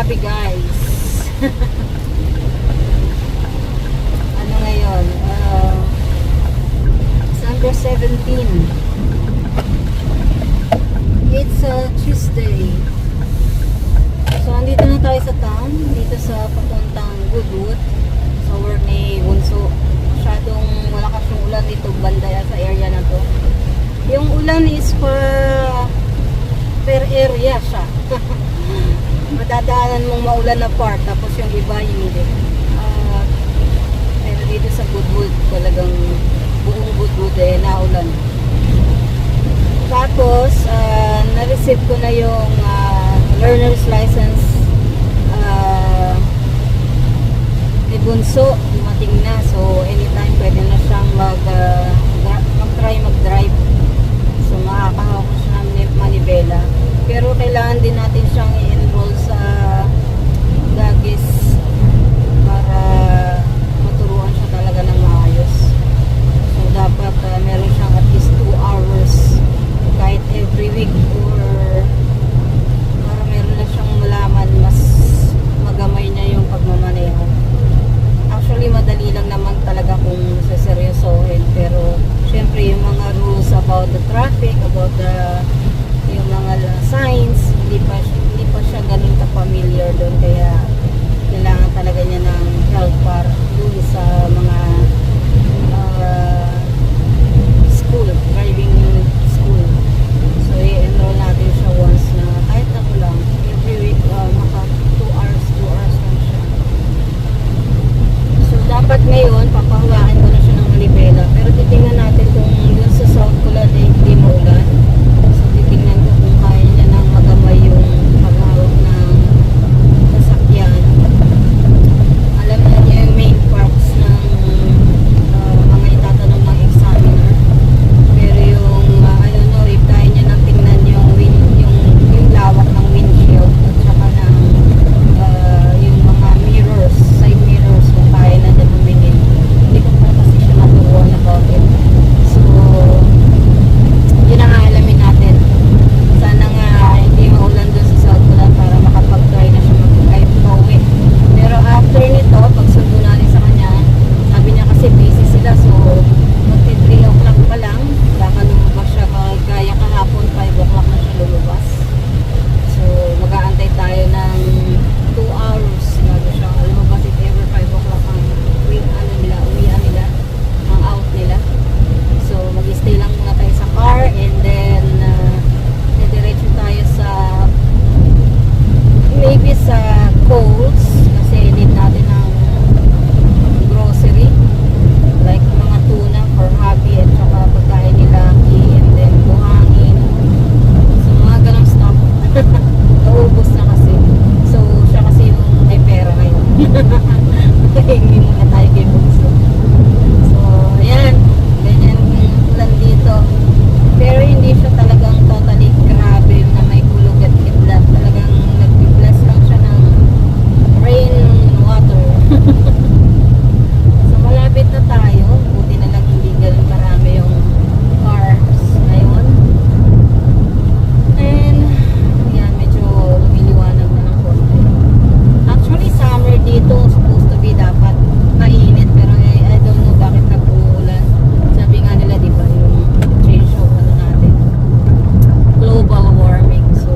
Grabe guys. Ano ngayon? December 17. It's a Tuesday. So, andito na tayo sa town. Dito sa papuntang Goodwood. Sa work ni Bunso. Masyadong malakas yung ulan dito banda sa area na to. Yung ulan is per area siya. Madadaanan mong maulan na part, tapos yung iba hindi. Pero dito sa Goodwood, talagang buong Goodwood naulan. Tapos, na-receive ko na yung learner's license ni Bunso, dumating na. So, anytime pwede na siyang mag-try mag-drive. So, makakahawak siya ng manibela. Pero kailangan din natin siyang i-enroll sa GAGIS para maturuan siya talaga ng maayos. So, dapat meron siyang at least 2 hours kahit every week or para meron na siyang malaman, mas magamay niya yung pagmamaneho. Actually, madali lang naman talaga kung seseryosohin, pero syempre yung mga rules about the traffic, about yung mga signs, hindi pa siya ganun ka-familiar doon, kaya kailangan talaga niya ng help para doon sa mga school, driving school. So, i-enroll natin siya once na kahit ako lang, every week, maka 2 hours lang siya. So, dapat ngayon, papahawakan ko na siya ng malibela, pero titingnan natin kung dun sa South Kulan ay hindi maulan. So, titingnan ko kung kaya niya nang magamay yung paghawak ng sasakyan. Alam na niya yung main parts ng mga itatanong ng examiner. Pero yung, I don't know, if kaya niya nang tingnan yung lawak ng windshield at saka ng yung mga mirrors, side mirrors, kung kaya na dyan humingin. Hindi ko pa kasi siya naturuan about it. So, yun ang aalamin natin. Sana nga hindi maulan doon sa South Kulan para makapag-try na siya kahit pauwi. Pero after nito, pag sundo natin sa kanya, sabi niya kasi busy sila, so magti 3 o'clock pa lang, baka lumabas siya kagaya kahapon, 5 o'clock na siya lumabas. So mag-aantay tayo ng 2 hours bago siya lumabas, if ever 5 o'clock ang uwian nila, ang out nila. So mag-stay lang muna tayo sa car, and then diretso tayo sa maybe sa Coles kasi need natin ng grocery like mga tuna for hubby at saka pagkain ni Lucky, and then buhangin, so mga ganong stuff. Naubos na kasi, so siya kasi yung may pera ngayon. Hindi muna tayo kay Bunso. So ayan, ganyan ulan dito, pero hindi siya talagang totally grabe na may kulog at kidlat. Talagang nag-bless lang siya ng rain water. So malapit na tayo, buti na lang hindi ganun marami yung cars ngayon. And yan, medyo lumiliwanag na ng konti. Actually summer dito, supposed to be dapat mainit, pero I don't know bakit nag-uulan. Sabi nga nila, di ba, yung change of natin, global warming. So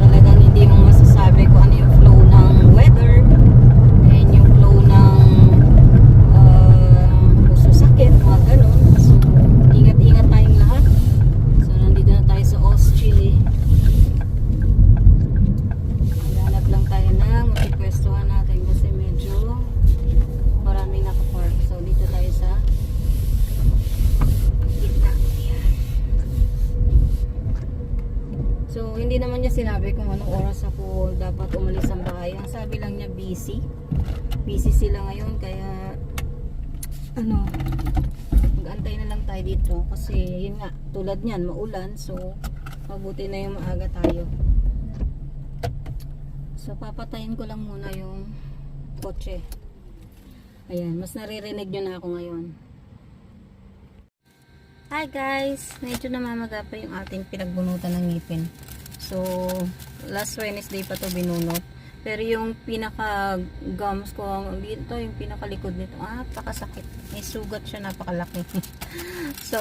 talagang hindi mo masasabi kung ano yung flow ng weather and yung flow ng puso sakit, mga ganun. So ingat-ingat tayong lahat. So nandito na tayo sa Chile. Maghanap lang tayo ng makipwestuhan natin kasi medyo maraming nakapark. So dito tayo sa gitna. Ayan. So hindi naman niya sinabi kung anong oras ako dapat umalis ng bahay. Ang sabi lang niya busy. Busy sila ngayon, kaya mag-antay na lang tayo dito kasi yun nga, tulad niyan, maulan. So mabuti na yung maaga tayo. So papatayin ko lang muna yung kotse. Ayan, mas naririnig nyo na ako ngayon. Hi guys! Medyo namamaga pa yung ating pinagbunutan ng ngipin. So, last Wednesday pa to binunot. Pero yung pinaka gums ko dito, yung pinakalikod nito, napakasakit. May sugat siya, napakalaki. So,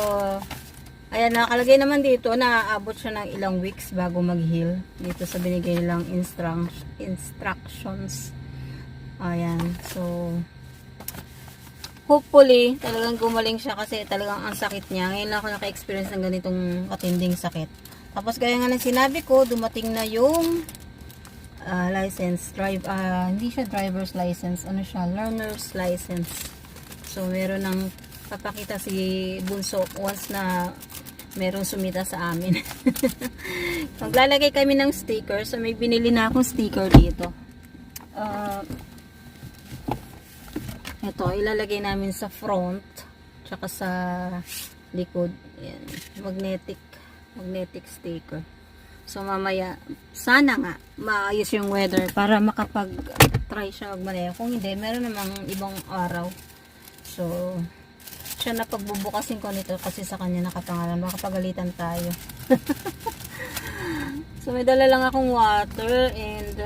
ayan, nakalagay naman dito, naaabot siya ng ilang weeks bago mag-heal. Dito sa binigay nilang instructions. Ayan, so, hopefully, talagang gumaling siya kasi talagang ang sakit niya. Ngayon lang ako naka-experience ng ganitong katinding sakit. Tapos, gaya nga ng sinabi ko, dumating na yung license. Hindi siya driver's license. Ano siya? Learner's license. So, meron ng papakita si Bunso once na merong sumita sa amin. Maglalagay kami ng sticker. So, may binili na akong sticker dito. Ito, ilalagay namin sa front tsaka sa likod. Ayan, magnetic sticker. So mamaya, sana nga maayos yung weather para makapag-try siya magmaneho. Kung hindi, meron namang ibang araw. So, siya na pagbubukasin ko nito kasi sa kanya nakapangalan. Makapagalitan tayo. So, may dala lang akong water and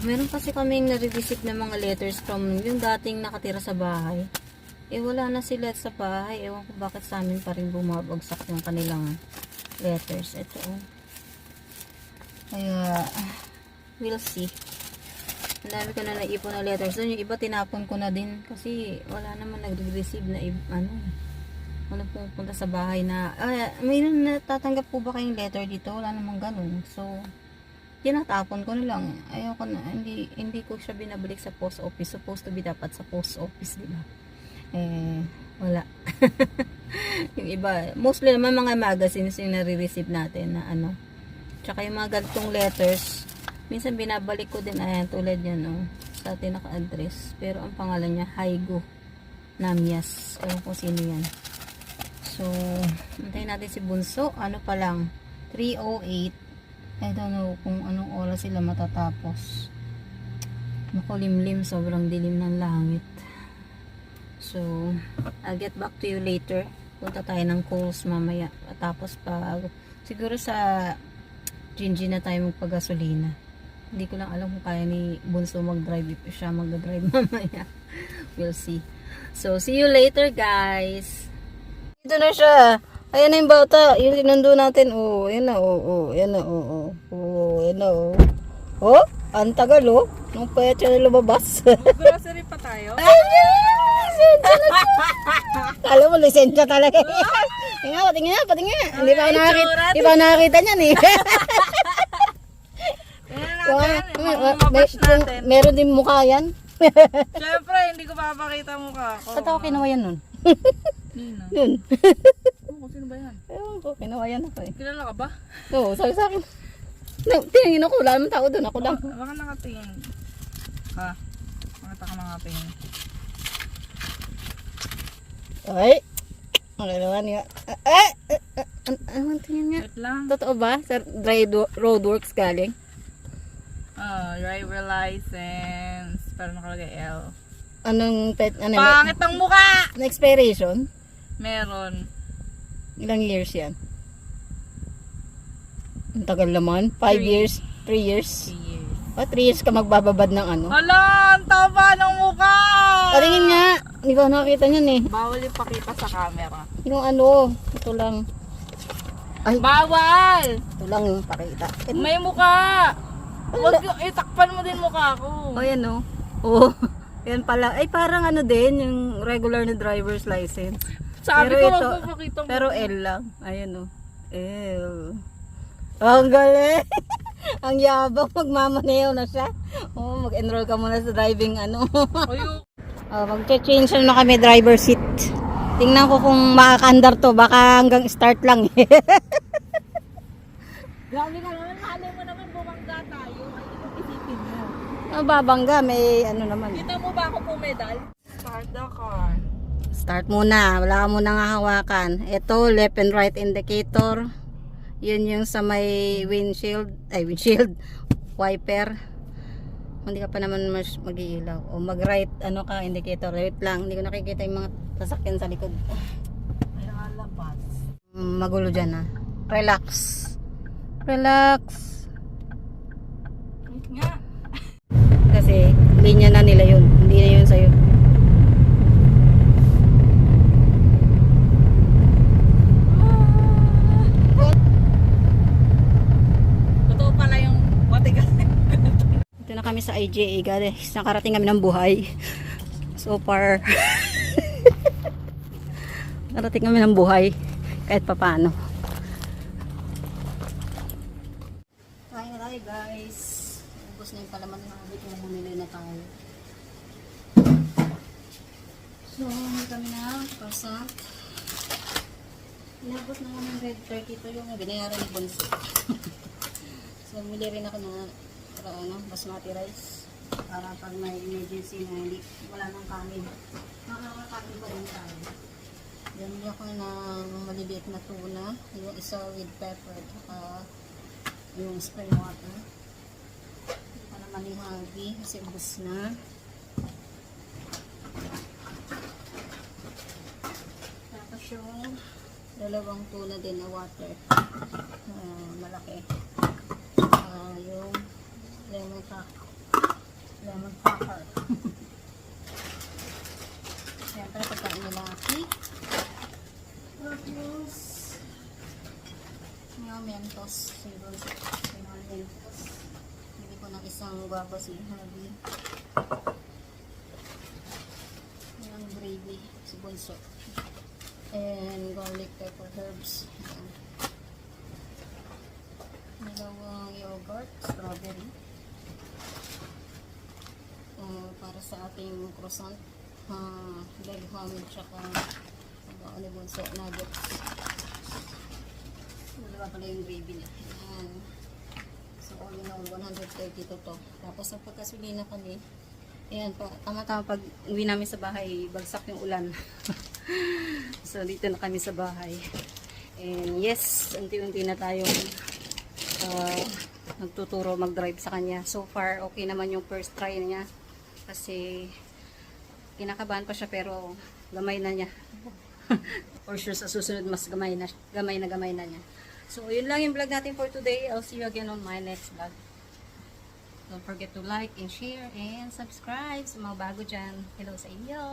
meron kasi kaming nare-receive ng mga letters from yung dating nakatira sa bahay. Wala na sila sa bahay. Ewan ko bakit sa amin pa rin bumabagsak yung kanilang letters. Ito. Kaya, we'll see. Ang dami ko na naipon na letters. Doon yung iba tinapon ko na din kasi wala naman nag-receive na wala pupunta sa bahay na mayroon natatanggap po ba kayong letter dito? Wala namang ganun. So, tinatapon ko na lang. Ayoko na, hindi ko siya binabalik sa post office. Supposed to be dapat sa post office, di ba? Wala. Yung iba, mostly naman mga magazines yung nare-receive natin na tsaka yung mga ganitong letters, minsan binabalik ko din, ayan, tulad yan, sa atin naka-address. Pero ang pangalan niya, Haigo Namyas. Ewan ko sino yan. So, antayin natin si Bunso. Ano pa lang, 3:08. I don't know kung anong oras sila matatapos. Makulimlim, sobrang dilim ng langit. So, I'll get back to you later. Punta tayo ng Coles mamaya. Tapos siguro sa Gingy na tayo magpagasolina. Hindi ko lang alam kung kaya ni Bunso mag-drive. If siya mag-drive mamaya. We'll see. So, see you later, guys. Ito na siya. Ayan na yung bata. Yung sinundo natin. Oh, yan na. Yan na. Yan na. Oh, ang tagal, nung payat siya na lumabas. Grocery pa tayo? Lisensya na po. Alam mo, lisensya talaga. Patingin nga. Hindi pa ako nakakita niyan eh. Meron din mukha yan. Siyempre, hindi ko papakita mukha ko. Saan ako kinuha yan nun? Yun. Sino ba yan? Ewan ko, kinuha yan ako eh. Kilala ka ba? Oo, sabi sa akin. Tingin ako, wala naman tao doon. Ako lang. Baka nakatingin. Ha? Makita ka nakatingin. Ay! Ano naman nga? Ano tingin nga? Wait lang. Totoo ba? Sa roadworks galing? Driver license. Pero nakalagay L. Anong Pangit ang mukha! An expiration? Meron. Ilang years yan? Ang tagal naman. 5 years? 3 years? 3 years. 3 years ka magbababad ng Hala! Ang taba ng mukha! Patingin nga! Hindi ko nakakita niyan eh. Bawal ipakita sa camera. Yung ito lang. Ay, Bawal! ito lang yung pakita. May mukha! Huwag itakpan mo din mukha ko. Yan Oo. Yan pala. Ay, parang din, yung regular na driver's license. Sabi Pero ko, ito, wag mo pakita mo. Pero L lang. Ayan L. Ang galing. Ang yabang, magmamaneho na siya. Mag-enroll ka muna sa driving Ayun. Mag-change na kami driver seat. Tingnan ko kung makakandar to. Baka hanggang start lang eh. Grabe ka naman. Malay mo naman bumangga tayo. Ay, ito isipin mo. Babangga, may naman. Kita mo ba ako pumedal? Start the car. Start muna. Wala ka munang hahawakan. Ito, left and right indicator. Yun yung sa may windshield. Wiper. Hindi ka pa naman mag-iilaw. O mag-right, indicator. Wait lang. Hindi ko nakikita yung mga sasakyan sa likod. Ay, nakalampas. Magulo dyan Relax. Relax. Nga. Kasi linya na nila yun. Hindi na yun sa'yo. Totoo pala yung matigas. Ito na kami sa IJA guys. Nakarating kami ng buhay. So far. Nakarating kami ng buhay. Kahit papano. Kain na tayo guys. Ubus na yung palaman na habit kung bumili na tayo. So, hindi kami na croissant. Inabot na kami ng red 32 yung binayaran ni Bonso. So, bumili rin ako ng basmati rice para pag may emergency na hindi wala nang kanin. Makakakain pa rin tayo. Bumili ako ng maliliit na tuna, yung isa with pepper, at yung spring water. Hindi pa naman ni Habi kasi ubos na. Tapos yung dalawang tuna din na water, malaki. Yung lemon pepper. Siyempre pagkain nila aki. Tapos yung mentos. Siguro yung mentos. Hindi ko ng isang guwaba si Habi. Yung gravy si Bonso. And garlic pepper herbs. Dalawang yogurt, strawberry. Para sa ating croissant, leg ham, tsaka ano Bonso, nuggets. Dalawa pala yung gravy niya. Ayan. So all in all, 132 to. Tapos sa pagkasuli na kami, ayan, tama-tama pag uwi namin sa bahay, bagsak yung ulan. So dito na kami sa bahay. And yes, unti-unti na tayong nagtuturo mag-drive sa kanya. So far, okay naman yung first try niya. Kasi kinakabahan pa siya pero gamay na niya. For sure sa susunod mas gamay na niya. So yun lang yung vlog natin for today. I'll see you again on my next vlog. Don't forget to like and share and subscribe sa mga bago dyan. Hello sa inyo!